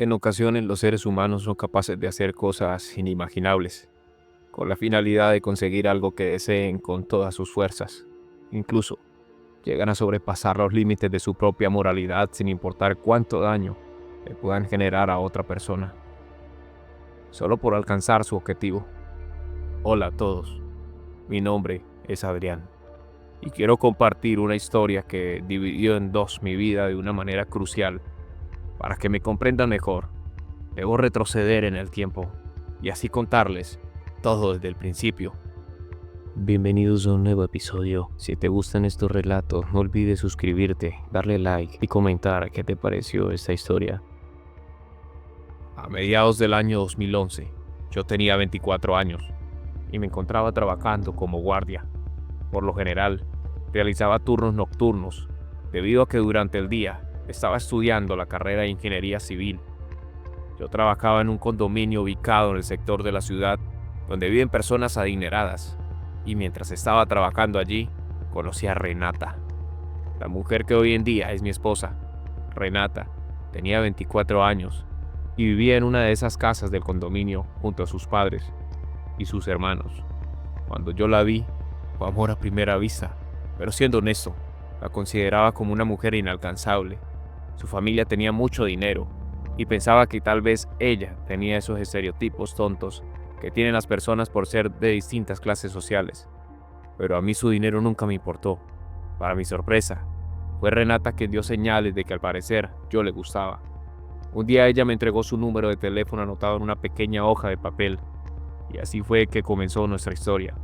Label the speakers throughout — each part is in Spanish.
Speaker 1: En ocasiones los seres humanos son capaces de hacer cosas inimaginables, con la finalidad de conseguir algo que deseen con todas sus fuerzas. Incluso llegan a sobrepasar los límites de su propia moralidad sin importar cuánto daño le puedan generar a otra persona, solo por alcanzar su objetivo. Hola a todos, mi nombre es Adrián y quiero compartir una historia que dividió en dos mi vida de una manera crucial. Para que me comprendan mejor, debo retroceder en el tiempo y así contarles todo desde el principio. Bienvenidos a un nuevo episodio. Si te gustan estos relatos, no olvides suscribirte, darle like y comentar qué te pareció esta historia. A mediados del año 2011, yo tenía 24 años y me encontraba trabajando como guardia. Por lo general, realizaba turnos nocturnos, debido a que durante el día estaba estudiando la carrera de ingeniería civil. Yo trabajaba en un condominio ubicado en el sector de la ciudad donde viven personas adineradas, y mientras estaba trabajando allí, conocí a Renata, la mujer que hoy en día es mi esposa. Renata tenía 24 años y vivía en una de esas casas del condominio junto a sus padres y sus hermanos. Cuando yo la vi, fue amor a primera vista, pero siendo honesto, la consideraba como una mujer inalcanzable. Su familia tenía mucho dinero y pensaba que tal vez ella tenía esos estereotipos tontos que tienen las personas por ser de distintas clases sociales. Pero a mí su dinero nunca me importó. Para mi sorpresa, fue Renata quien dio señales de que al parecer yo le gustaba. Un día ella me entregó su número de teléfono anotado en una pequeña hoja de papel, y así fue que comenzó nuestra historia.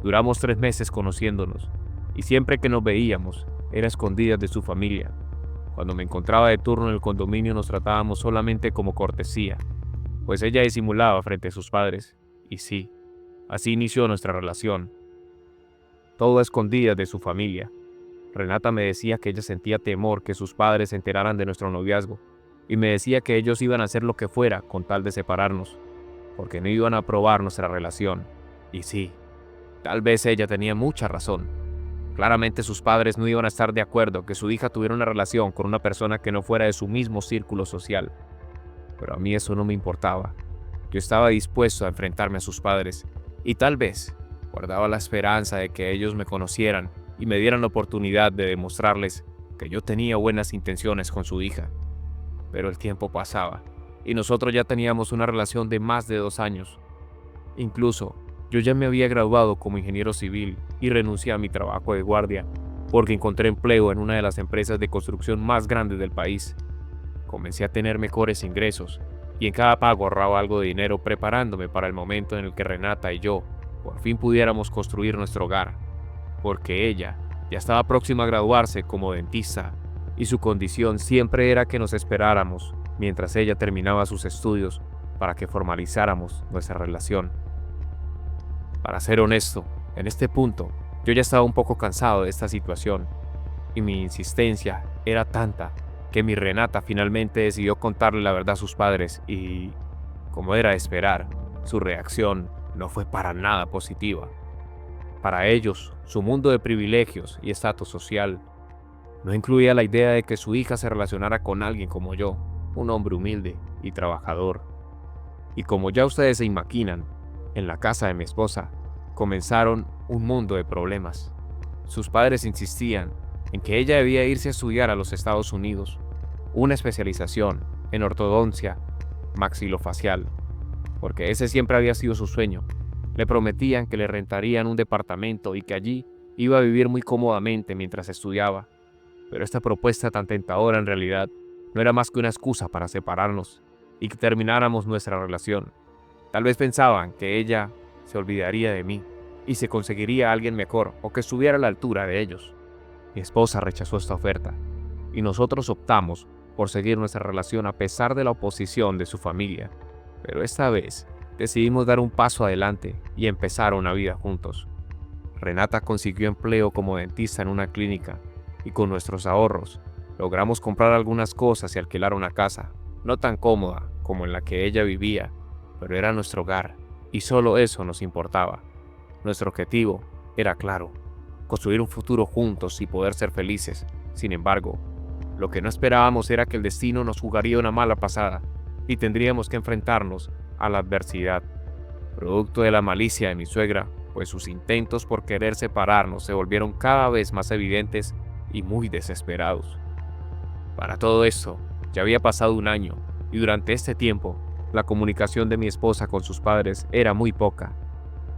Speaker 1: Duramos 3 meses conociéndonos, y siempre que nos veíamos, era a escondidas de su familia. Cuando me encontraba de turno en el condominio nos tratábamos solamente como cortesía, pues ella disimulaba frente a sus padres, y sí, así inició nuestra relación. Todo a escondidas de su familia. Renata me decía que ella sentía temor que sus padres se enteraran de nuestro noviazgo, y me decía que ellos iban a hacer lo que fuera con tal de separarnos, porque no iban a aprobar nuestra relación. Y sí, tal vez ella tenía mucha razón. Claramente sus padres no iban a estar de acuerdo que su hija tuviera una relación con una persona que no fuera de su mismo círculo social. Pero a mí eso no me importaba. Yo estaba dispuesto a enfrentarme a sus padres, y tal vez guardaba la esperanza de que ellos me conocieran y me dieran la oportunidad de demostrarles que yo tenía buenas intenciones con su hija. Pero el tiempo pasaba, y nosotros ya teníamos una relación de más de 2 años. Incluso, yo ya me había graduado como ingeniero civil y renuncié a mi trabajo de guardia porque encontré empleo en una de las empresas de construcción más grandes del país. Comencé a tener mejores ingresos y en cada pago ahorraba algo de dinero preparándome para el momento en el que Renata y yo por fin pudiéramos construir nuestro hogar, porque ella ya estaba próxima a graduarse como dentista y su condición siempre era que nos esperáramos mientras ella terminaba sus estudios para que formalizáramos nuestra relación. Para ser honesto, en este punto, yo ya estaba un poco cansado de esta situación, y mi insistencia era tanta que mi Renata finalmente decidió contarle la verdad a sus padres y, como era de esperar, su reacción no fue para nada positiva. Para ellos, su mundo de privilegios y estatus social no incluía la idea de que su hija se relacionara con alguien como yo, un hombre humilde y trabajador. Y como ya ustedes se imaginan, en la casa de mi esposa comenzaron un mundo de problemas. Sus padres insistían en que ella debía irse a estudiar a los Estados Unidos, una especialización en ortodoncia maxilofacial, porque ese siempre había sido su sueño. Le prometían que le rentarían un departamento y que allí iba a vivir muy cómodamente mientras estudiaba, pero esta propuesta tan tentadora en realidad no era más que una excusa para separarnos y que termináramos nuestra relación. Tal vez pensaban que ella se olvidaría de mí y se conseguiría a alguien mejor o que estuviera a la altura de ellos. Mi esposa rechazó esta oferta y nosotros optamos por seguir nuestra relación a pesar de la oposición de su familia. Pero esta vez decidimos dar un paso adelante y empezar una vida juntos. Renata consiguió empleo como dentista en una clínica y con nuestros ahorros logramos comprar algunas cosas y alquilar una casa, no tan cómoda como en la que ella vivía, pero era nuestro hogar y solo eso nos importaba. Nuestro objetivo era claro: construir un futuro juntos y poder ser felices. Sin embargo, lo que no esperábamos era que el destino nos jugaría una mala pasada y tendríamos que enfrentarnos a la adversidad, producto de la malicia de mi suegra, pues sus intentos por querer separarnos se volvieron cada vez más evidentes y muy desesperados. Para todo esto, ya había pasado un año, y durante este tiempo, la comunicación de mi esposa con sus padres era muy poca,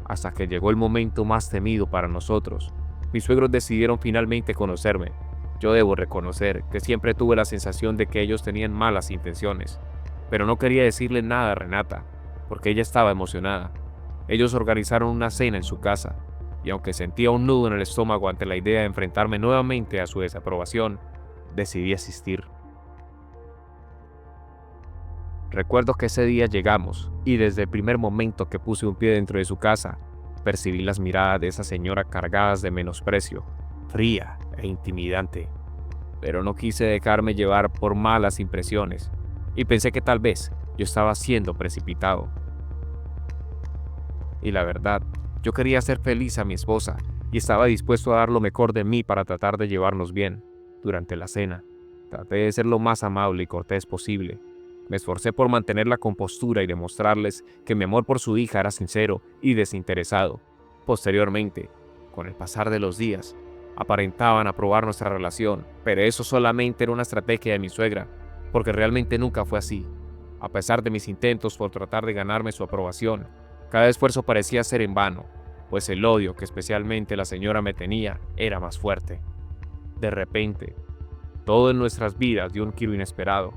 Speaker 1: hasta que llegó el momento más temido para nosotros. Mis suegros decidieron finalmente conocerme. Yo debo reconocer que siempre tuve la sensación de que ellos tenían malas intenciones, pero no quería decirle nada a Renata, porque ella estaba emocionada. Ellos organizaron una cena en su casa, y aunque sentía un nudo en el estómago ante la idea de enfrentarme nuevamente a su desaprobación, decidí asistir. Recuerdo que ese día llegamos, y desde el primer momento que puse un pie dentro de su casa, percibí las miradas de esa señora cargadas de menosprecio, fría e intimidante. Pero no quise dejarme llevar por malas impresiones, y pensé que tal vez yo estaba siendo precipitado. Y la verdad, yo quería hacer feliz a mi esposa, y estaba dispuesto a dar lo mejor de mí para tratar de llevarnos bien. Durante la cena, traté de ser lo más amable y cortés posible. Me esforcé por mantener la compostura y demostrarles que mi amor por su hija era sincero y desinteresado. Posteriormente, con el pasar de los días, aparentaban aprobar nuestra relación, pero eso solamente era una estrategia de mi suegra, porque realmente nunca fue así. A pesar de mis intentos por tratar de ganarme su aprobación, cada esfuerzo parecía ser en vano, pues el odio que especialmente la señora me tenía era más fuerte. De repente, todo en nuestras vidas dio un giro inesperado.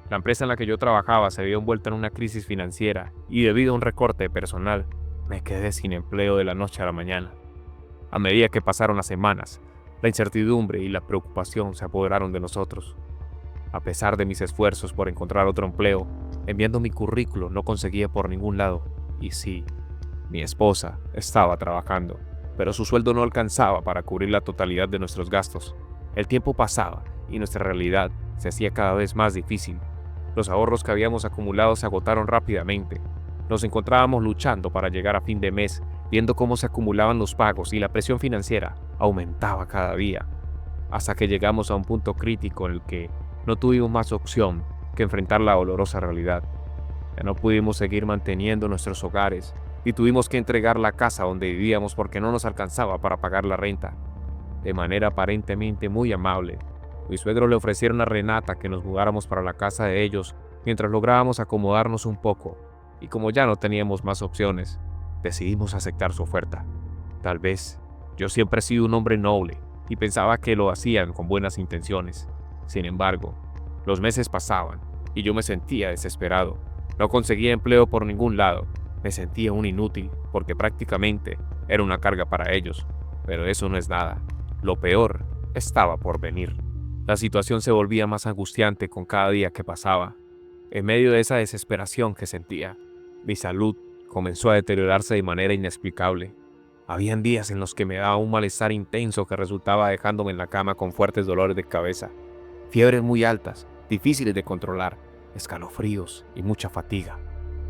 Speaker 1: La empresa en la que yo trabajaba se vio envuelta en una crisis financiera y debido a un recorte de personal, me quedé sin empleo de la noche a la mañana. A medida que pasaron las semanas, la incertidumbre y la preocupación se apoderaron de nosotros. A pesar de mis esfuerzos por encontrar otro empleo, enviando mi currículo no conseguía por ningún lado. Y sí, mi esposa estaba trabajando, pero su sueldo no alcanzaba para cubrir la totalidad de nuestros gastos. El tiempo pasaba y nuestra realidad se hacía cada vez más difícil. Los ahorros que habíamos acumulado se agotaron rápidamente. Nos encontrábamos luchando para llegar a fin de mes, viendo cómo se acumulaban los pagos y la presión financiera aumentaba cada día, hasta que llegamos a un punto crítico en el que no tuvimos más opción que enfrentar la dolorosa realidad. Ya no pudimos seguir manteniendo nuestros hogares y tuvimos que entregar la casa donde vivíamos porque no nos alcanzaba para pagar la renta. De manera aparentemente muy amable, mis suegros le ofrecieron a Renata que nos mudáramos para la casa de ellos mientras lográbamos acomodarnos un poco, y como ya no teníamos más opciones, decidimos aceptar su oferta. Tal vez yo siempre he sido un hombre noble y pensaba que lo hacían con buenas intenciones. Sin embargo, los meses pasaban y yo me sentía desesperado. No conseguía empleo por ningún lado. Me sentía un inútil porque prácticamente era una carga para ellos. Pero eso no es nada. Lo peor estaba por venir. La situación se volvía más angustiante con cada día que pasaba. En medio de esa desesperación que sentía, mi salud comenzó a deteriorarse de manera inexplicable. Habían días en los que me daba un malestar intenso que resultaba dejándome en la cama con fuertes dolores de cabeza, fiebres muy altas, difíciles de controlar, escalofríos y mucha fatiga.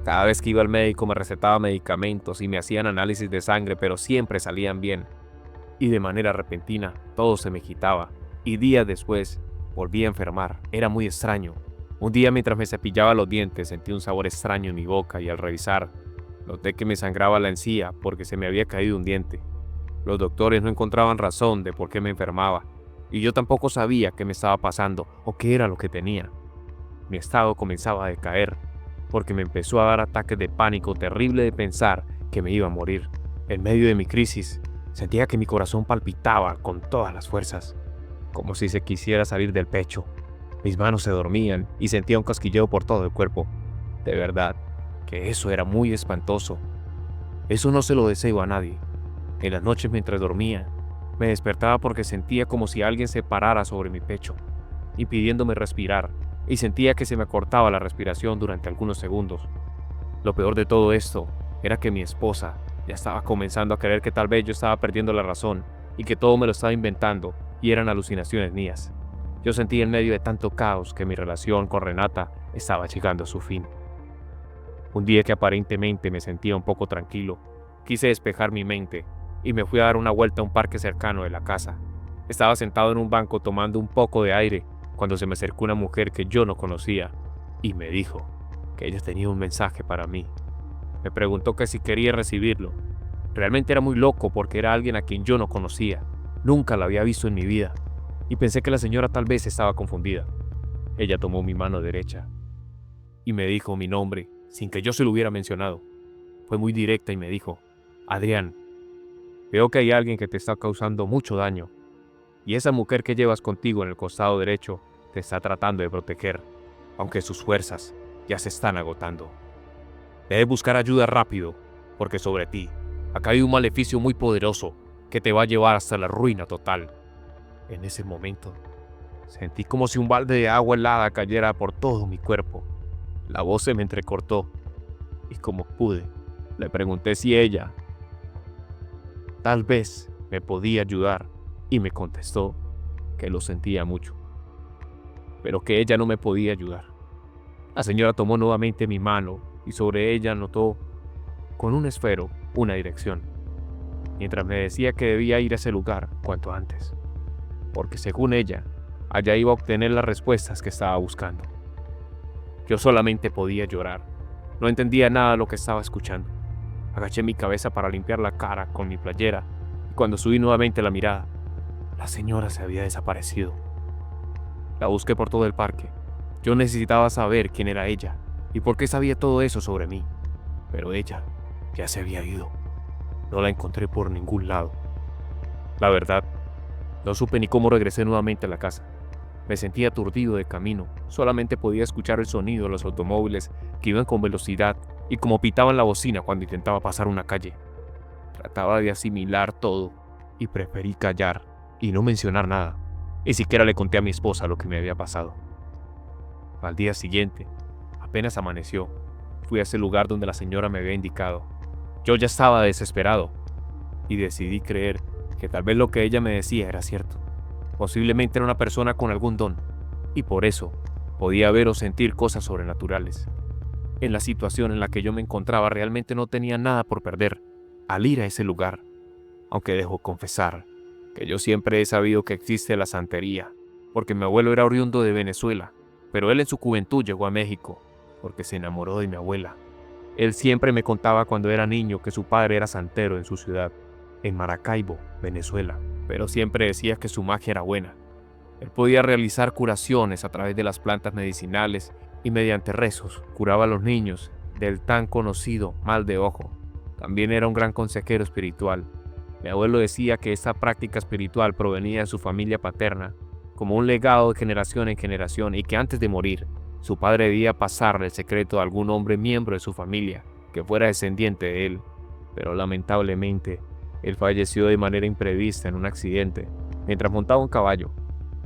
Speaker 1: Cada vez que iba al médico me recetaba medicamentos y me hacían análisis de sangre, pero siempre salían bien. Y de manera repentina, todo se me quitaba, y días después volví a enfermar. Era muy extraño. Un día mientras me cepillaba los dientes sentí un sabor extraño en mi boca y al revisar, noté que me sangraba la encía porque se me había caído un diente. Los doctores no encontraban razón de por qué me enfermaba, y yo tampoco sabía qué me estaba pasando o qué era lo que tenía. Mi estado comenzaba a decaer, porque me empezó a dar ataques de pánico terrible de pensar que me iba a morir. En medio de mi crisis, sentía que mi corazón palpitaba con todas las fuerzas, como si se quisiera salir del pecho. Mis manos se dormían y sentía un cosquilleo por todo el cuerpo. De verdad, que eso era muy espantoso. Eso no se lo deseo a nadie. En las noches mientras dormía, me despertaba porque sentía como si alguien se parara sobre mi pecho, impidiéndome respirar, y sentía que se me cortaba la respiración durante algunos segundos. Lo peor de todo esto era que mi esposa ya estaba comenzando a creer que tal vez yo estaba perdiendo la razón y que todo me lo estaba inventando y eran alucinaciones mías. Yo sentí en medio de tanto caos que mi relación con Renata estaba llegando a su fin. Un día que aparentemente me sentía un poco tranquilo, quise despejar mi mente y me fui a dar una vuelta a un parque cercano de la casa. Estaba sentado en un banco tomando un poco de aire cuando se me acercó una mujer que yo no conocía y me dijo: que ella tenía un mensaje para mí. Me preguntó que si quería recibirlo. Realmente era muy loco porque era alguien a quien yo no conocía. Nunca la había visto en mi vida. Y pensé que la señora tal vez estaba confundida. Ella tomó mi mano derecha y me dijo mi nombre sin que yo se lo hubiera mencionado. Fue muy directa y me dijo: Adrián, veo que hay alguien que te está causando mucho daño. Y esa mujer que llevas contigo en el costado derecho te está tratando de proteger, aunque sus fuerzas ya se están agotando. Debes buscar ayuda rápido, porque sobre ti ha caído un maleficio muy poderoso que te va a llevar hasta la ruina total. En ese momento, sentí como si un balde de agua helada cayera por todo mi cuerpo. La voz se me entrecortó y como pude, le pregunté si ella tal vez me podía ayudar y me contestó que lo sentía mucho, pero que ella no me podía ayudar. La señora tomó nuevamente mi mano y sobre ella anotó con un esfero una dirección, mientras me decía que debía ir a ese lugar cuanto antes, porque según ella, allá iba a obtener las respuestas que estaba buscando. Yo solamente podía llorar. No entendía nada de lo que estaba escuchando. Agaché mi cabeza para limpiar la cara con mi playera y cuando subí nuevamente la mirada, la señora se había desaparecido. La busqué por todo el parque. Yo necesitaba saber quién era ella y por qué sabía todo eso sobre mí. Pero ella ya se había ido. No la encontré por ningún lado. La verdad, no supe ni cómo regresé nuevamente a la casa. Me sentía aturdido de camino. Solamente podía escuchar el sonido de los automóviles que iban con velocidad y como pitaban la bocina cuando intentaba pasar una calle. Trataba de asimilar todo y preferí callar y no mencionar nada. Ni siquiera le conté a mi esposa lo que me había pasado. Al día siguiente, apenas amaneció, fui a ese lugar donde la señora me había indicado. Yo ya estaba desesperado y decidí creer que tal vez lo que ella me decía era cierto. Posiblemente era una persona con algún don y por eso podía ver o sentir cosas sobrenaturales. En la situación en la que yo me encontraba realmente no tenía nada por perder al ir a ese lugar, aunque debo confesar que yo siempre he sabido que existe la santería, porque mi abuelo era oriundo de Venezuela, pero él en su juventud llegó a México porque se enamoró de mi abuela. Él siempre me contaba cuando era niño que su padre era santero en su ciudad, en Maracaibo, Venezuela, pero siempre decía que su magia era buena. Él podía realizar curaciones a través de las plantas medicinales y mediante rezos curaba a los niños del tan conocido mal de ojo. También era un gran consejero espiritual. Mi abuelo decía que esta práctica espiritual provenía de su familia paterna, como un legado de generación en generación y que antes de morir, su padre debía pasarle el secreto a algún hombre miembro de su familia que fuera descendiente de él. Pero lamentablemente, él falleció de manera imprevista en un accidente mientras montaba un caballo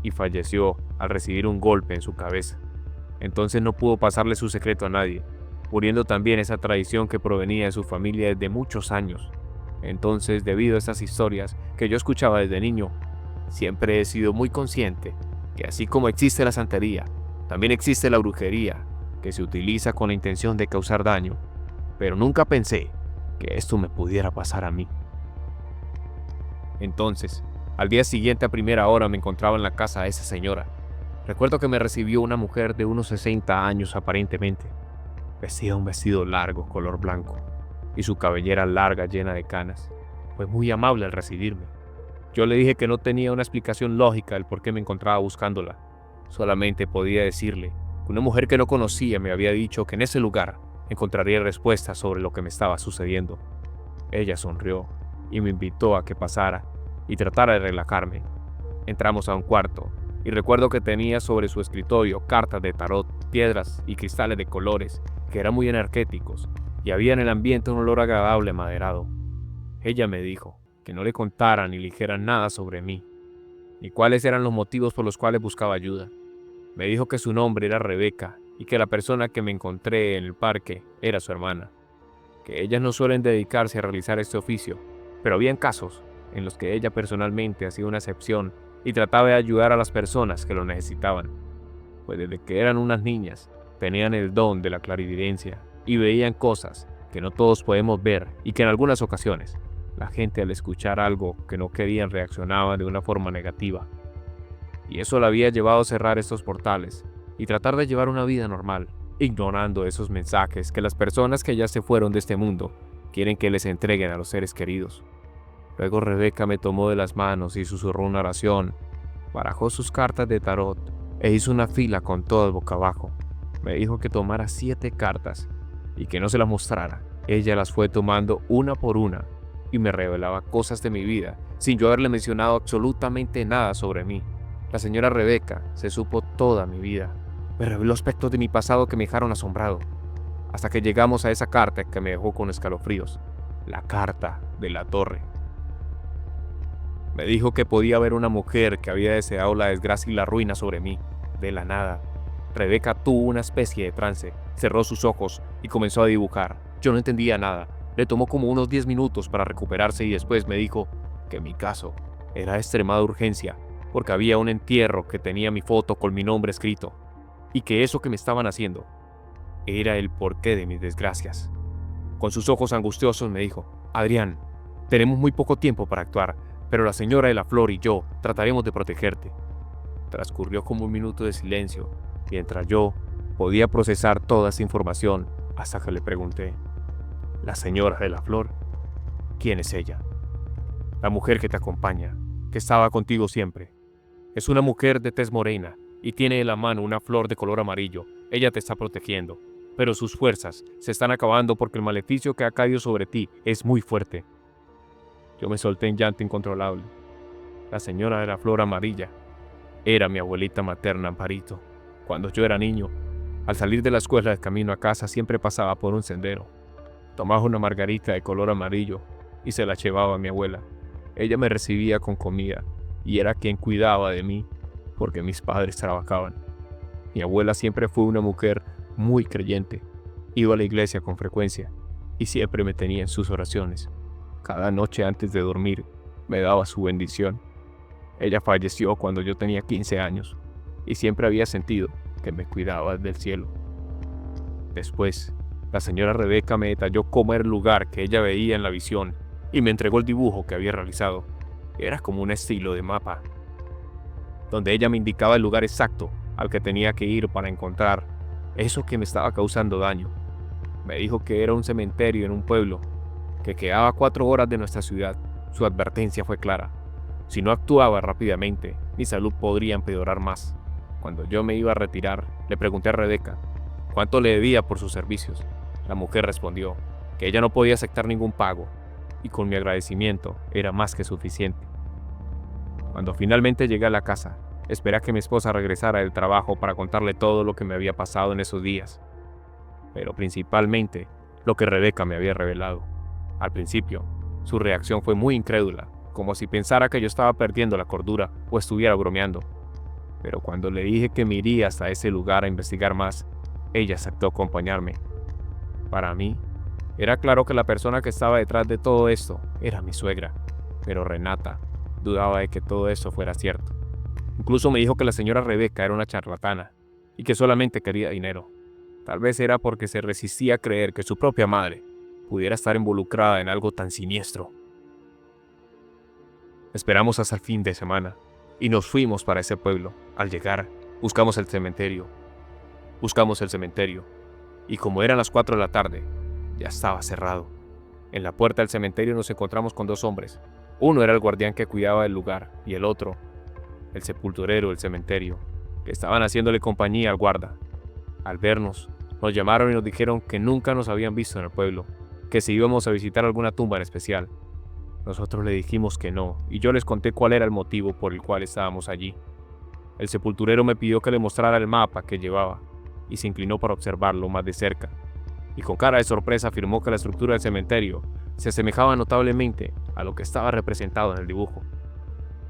Speaker 1: y falleció al recibir un golpe en su cabeza. Entonces no pudo pasarle su secreto a nadie, muriendo también esa tradición que provenía de su familia desde muchos años. Entonces, debido a estas historias que yo escuchaba desde niño, siempre he sido muy consciente que así como existe la santería, también existe la brujería, que se utiliza con la intención de causar daño, pero nunca pensé que esto me pudiera pasar a mí. Entonces, al día siguiente a primera hora me encontraba en la casa de esa señora. Recuerdo que me recibió una mujer de unos 60 años aparentemente, vestida un vestido largo color blanco y su cabellera larga llena de canas. Fue muy amable al recibirme. Yo le dije que no tenía una explicación lógica del por qué me encontraba buscándola. Solamente podía decirle que una mujer que no conocía me había dicho que en ese lugar encontraría respuestas sobre lo que me estaba sucediendo. Ella sonrió y me invitó a que pasara y tratara de relajarme. Entramos a un cuarto y recuerdo que tenía sobre su escritorio cartas de tarot, piedras y cristales de colores que eran muy energéticos y había en el ambiente un olor agradable maderado. Ella me dijo que no le contara ni le dijera nada sobre mí, ni cuáles eran los motivos por los cuales buscaba ayuda. Me dijo que su nombre era Rebeca y que la persona que me encontré en el parque era su hermana, que ellas no suelen dedicarse a realizar este oficio, pero habían casos en los que ella personalmente hacía una excepción y trataba de ayudar a las personas que lo necesitaban, pues desde que eran unas niñas tenían el don de la clarividencia y veían cosas que no todos podemos ver y que en algunas ocasiones la gente al escuchar algo que no querían reaccionaba de una forma negativa. Y eso la había llevado a cerrar estos portales y tratar de llevar una vida normal. ignorando esos mensajes que las personas que ya se fueron de este mundo quieren que les entreguen a los seres queridos. Luego Rebeca me tomó de las manos y susurró una oración, barajó sus cartas de tarot e hizo una fila con todas boca abajo. Me dijo que tomara 7 cartas y que no se las mostrara. Ella las fue tomando una por una y me revelaba cosas de mi vida sin yo haberle mencionado absolutamente nada sobre mí. La señora Rebeca se supo toda mi vida. Me reveló aspectos de mi pasado que me dejaron asombrado, hasta que llegamos a esa carta que me dejó con escalofríos, la carta de la torre. Me dijo que podía haber una mujer que había deseado la desgracia y la ruina sobre mí, de la nada. Rebeca tuvo una especie de trance, cerró sus ojos y comenzó a dibujar. Yo no entendía nada, le tomó como unos 10 minutos para recuperarse y después me dijo que mi caso era de extremada urgencia, porque había un entierro que tenía mi foto con mi nombre escrito, y que eso que me estaban haciendo era el porqué de mis desgracias. Con sus ojos angustiosos me dijo: Adrián, tenemos muy poco tiempo para actuar, pero la señora de la flor y yo trataremos de protegerte. Transcurrió como un minuto de silencio, mientras yo podía procesar toda esa información, hasta que le pregunté: ¿La señora de la flor? ¿Quién es ella? La mujer que te acompaña, que estaba contigo siempre. Es una mujer de tez morena y tiene en la mano una flor de color amarillo. Ella te está protegiendo, pero sus fuerzas se están acabando porque el maleficio que ha caído sobre ti es muy fuerte. Yo me solté en llanto incontrolable. La señora de la flor amarilla era mi abuelita materna, Amparito. Cuando yo era niño, al salir de la escuela de camino a casa siempre pasaba por un sendero. Tomaba una margarita de color amarillo y se la llevaba a mi abuela. Ella me recibía con comida y era quien cuidaba de mí porque mis padres trabajaban. Mi abuela siempre fue una mujer muy creyente. Iba a la iglesia con frecuencia y siempre me tenía en sus oraciones. Cada noche antes de dormir me daba su bendición. Ella falleció cuando yo tenía 15 años y siempre había sentido que me cuidaba del cielo. Después, la señora Rebeca me detalló cómo era el lugar que ella veía en la visión y me entregó el dibujo que había realizado. Era como un estilo de mapa, donde ella me indicaba el lugar exacto al que tenía que ir para encontrar eso que me estaba causando daño. Me dijo que era un cementerio en un pueblo que quedaba a 4 horas de nuestra ciudad. Su advertencia fue clara: si no actuaba rápidamente, mi salud podría empeorar más. Cuando yo me iba a retirar, le pregunté a Rebeca cuánto le debía por sus servicios. La mujer respondió que ella no podía aceptar ningún pago y con mi agradecimiento era más que suficiente. Cuando finalmente llegué a la casa, esperé a que mi esposa regresara del trabajo para contarle todo lo que me había pasado en esos días, pero principalmente lo que Rebeca me había revelado. Al principio, su reacción fue muy incrédula, como si pensara que yo estaba perdiendo la cordura o estuviera bromeando. Pero cuando le dije que me iría hasta ese lugar a investigar más, ella aceptó acompañarme. Para mí, era claro que la persona que estaba detrás de todo esto era mi suegra, pero Renata dudaba de que todo eso fuera cierto. Incluso me dijo que la señora Rebeca era una charlatana y que solamente quería dinero. Tal vez era porque se resistía a creer que su propia madre pudiera estar involucrada en algo tan siniestro. Esperamos hasta el fin de semana y nos fuimos para ese pueblo. Al llegar, buscamos el cementerio y como eran las 4 de la tarde, ya estaba cerrado. En la puerta del cementerio nos encontramos con 2 hombres. Uno era el guardián que cuidaba el lugar y el otro, el sepulturero del cementerio, que estaban haciéndole compañía al guarda. Al vernos, nos llamaron y nos dijeron que nunca nos habían visto en el pueblo, que si íbamos a visitar alguna tumba en especial. Nosotros le dijimos que no, y yo les conté cuál era el motivo por el cual estábamos allí. El sepulturero me pidió que le mostrara el mapa que llevaba, y se inclinó para observarlo más de cerca, y con cara de sorpresa afirmó que la estructura del cementerio se asemejaba notablemente a lo que estaba representado en el dibujo.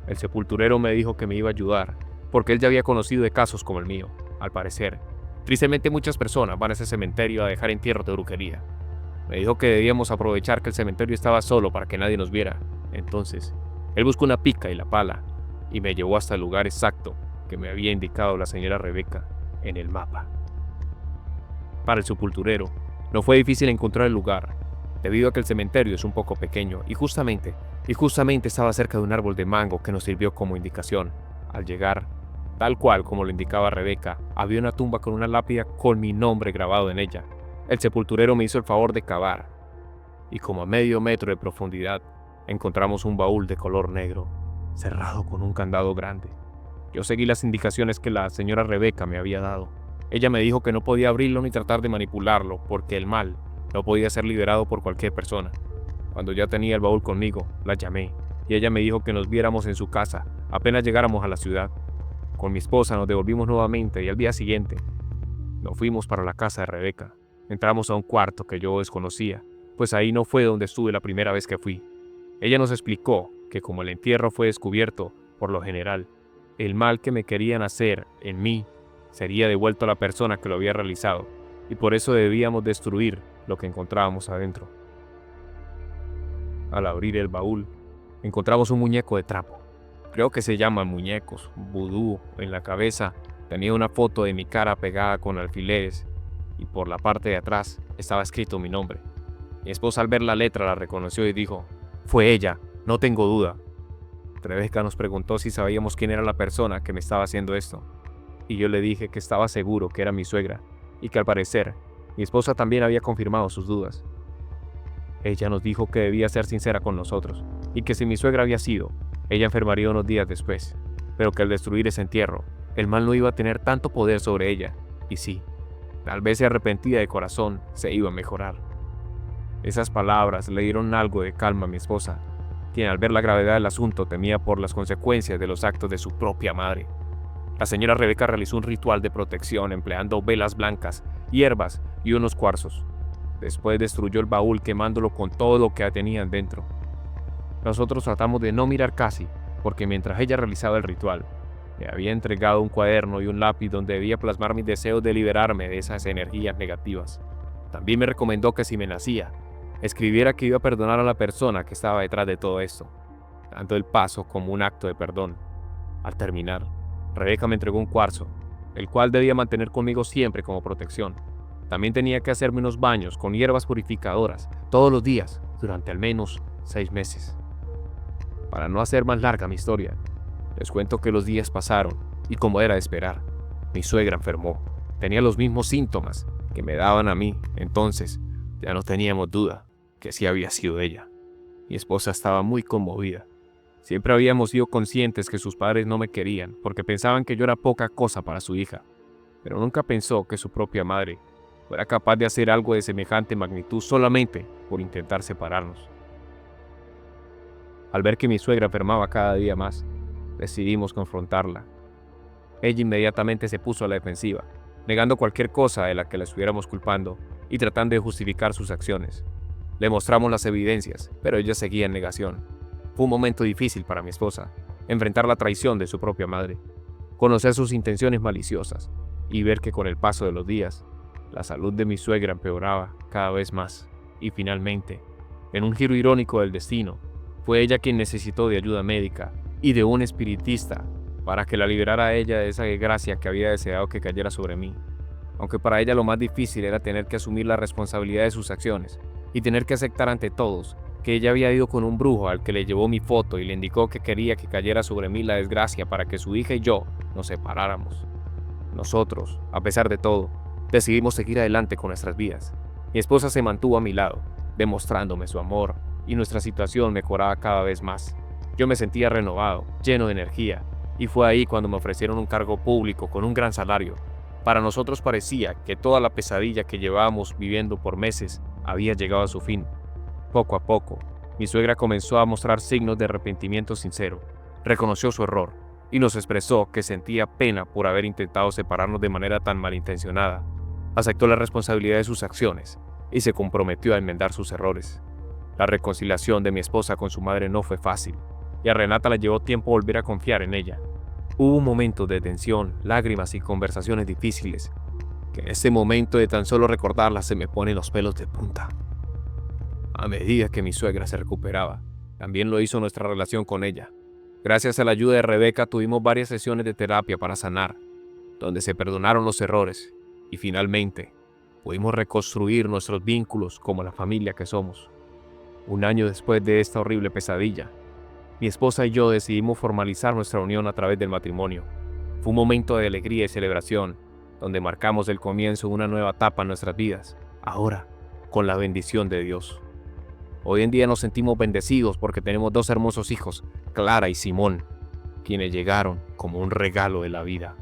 Speaker 1: El sepulturero me dijo que me iba a ayudar, porque él ya había conocido de casos como el mío. Al parecer, tristemente muchas personas van a ese cementerio a dejar entierros de brujería. Me dijo que debíamos aprovechar que el cementerio estaba solo para que nadie nos viera. Entonces, él buscó una pica y la pala, y me llevó hasta el lugar exacto que me había indicado la señora Rebeca en el mapa. Para el sepulturero, no fue difícil encontrar el lugar, debido a que el cementerio es un poco pequeño y justamente estaba cerca de un árbol de mango que nos sirvió como indicación. Al llegar, Tal cual como lo indicaba Rebeca, había una tumba con una lápida con mi nombre grabado en ella. El sepulturero me hizo el favor de cavar, y como a medio metro de profundidad, encontramos un baúl de color negro, cerrado con un candado grande. Yo seguí las indicaciones que la señora Rebeca me había dado. Ella me dijo que no podía abrirlo ni tratar de manipularlo, porque el mal no podía ser liberado por cualquier persona. Cuando ya tenía el baúl conmigo, la llamé, y ella me dijo que nos viéramos en su casa apenas llegáramos a la ciudad. Con mi esposa nos devolvimos nuevamente y al día siguiente nos fuimos para la casa de Rebeca. Entramos a un cuarto que yo desconocía, pues ahí no fue donde estuve la primera vez que fui. Ella nos explicó que como el entierro fue descubierto, por lo general, el mal que me querían hacer en mí sería devuelto a la persona que lo había realizado, y por eso debíamos destruir lo que encontrábamos adentro. Al abrir el baúl, encontramos un muñeco de trapo. Creo que se llaman muñecos, vudú. En la cabeza tenía una foto de mi cara pegada con alfileres, y por la parte de atrás estaba escrito mi nombre. Mi esposa al ver la letra la reconoció y dijo: «Fue ella, no tengo duda». Rebeca nos preguntó si sabíamos quién era la persona que me estaba haciendo esto, y yo le dije que estaba seguro que era mi suegra, y que al parecer mi esposa también había confirmado sus dudas. Ella nos dijo que debía ser sincera con nosotros, y que si mi suegra había sido, ella enfermaría unos días después, pero que al destruir ese entierro, el mal no iba a tener tanto poder sobre ella, y sí, tal vez se arrepentida de corazón, se iba a mejorar. Esas palabras le dieron algo de calma a mi esposa, quien al ver la gravedad del asunto temía por las consecuencias de los actos de su propia madre. La señora Rebeca realizó un ritual de protección empleando velas blancas, hierbas y unos cuarzos. Después destruyó el baúl quemándolo con todo lo que tenían dentro. Nosotros tratamos de no mirar casi, porque mientras ella realizaba el ritual, me había entregado un cuaderno y un lápiz donde debía plasmar mis deseos de liberarme de esas energías negativas. También me recomendó que si me nacía, escribiera que iba a perdonar a la persona que estaba detrás de todo esto, dando el paso como un acto de perdón. Al terminar, Rebeca me entregó un cuarzo, el cual debía mantener conmigo siempre como protección. También tenía que hacerme unos baños con hierbas purificadoras todos los días durante al menos 6 meses. Para no hacer más larga mi historia, les cuento que los días pasaron y como era de esperar, mi suegra enfermó. Tenía los mismos síntomas que me daban a mí, entonces ya no teníamos duda que sí había sido ella. Mi esposa estaba muy conmovida. Siempre habíamos sido conscientes que sus padres no me querían porque pensaban que yo era poca cosa para su hija, pero nunca pensó que su propia madre fuera capaz de hacer algo de semejante magnitud solamente por intentar separarnos. Al ver que mi suegra enfermaba cada día más, decidimos confrontarla. Ella inmediatamente se puso a la defensiva, negando cualquier cosa de la que la estuviéramos culpando y tratando de justificar sus acciones. Le mostramos las evidencias, pero ella seguía en negación. Fue un momento difícil para mi esposa, enfrentar la traición de su propia madre, conocer sus intenciones maliciosas y ver que con el paso de los días, la salud de mi suegra empeoraba cada vez más. Y finalmente, en un giro irónico del destino, fue ella quien necesitó de ayuda médica y de un espiritista para que la liberara a ella de esa desgracia que había deseado que cayera sobre mí. Aunque para ella lo más difícil era tener que asumir la responsabilidad de sus acciones y tener que aceptar ante todos que ella había ido con un brujo al que le llevó mi foto y le indicó que quería que cayera sobre mí la desgracia para que su hija y yo nos separáramos. Nosotros, a pesar de todo, decidimos seguir adelante con nuestras vidas. Mi esposa se mantuvo a mi lado, demostrándome su amor, y nuestra situación mejoraba cada vez más. Yo me sentía renovado, lleno de energía, y fue ahí cuando me ofrecieron un cargo público con un gran salario. Para nosotros parecía que toda la pesadilla que llevábamos viviendo por meses había llegado a su fin. Poco a poco, mi suegra comenzó a mostrar signos de arrepentimiento sincero. Reconoció su error y nos expresó que sentía pena por haber intentado separarnos de manera tan malintencionada. Aceptó la responsabilidad de sus acciones y se comprometió a enmendar sus errores. La reconciliación de mi esposa con su madre no fue fácil, y a Renata le llevó tiempo volver a confiar en ella. Hubo momentos de tensión, lágrimas y conversaciones difíciles, que en ese momento de tan solo recordarlas se me ponen los pelos de punta. A medida que mi suegra se recuperaba, también lo hizo nuestra relación con ella. Gracias a la ayuda de Rebeca tuvimos varias sesiones de terapia para sanar, donde se perdonaron los errores, y finalmente pudimos reconstruir nuestros vínculos como la familia que somos. Un año después de esta horrible pesadilla, mi esposa y yo decidimos formalizar nuestra unión a través del matrimonio. Fue un momento de alegría y celebración, donde marcamos el comienzo de una nueva etapa en nuestras vidas, ahora con la bendición de Dios. Hoy en día nos sentimos bendecidos porque tenemos dos hermosos hijos, Clara y Simón, quienes llegaron como un regalo de la vida.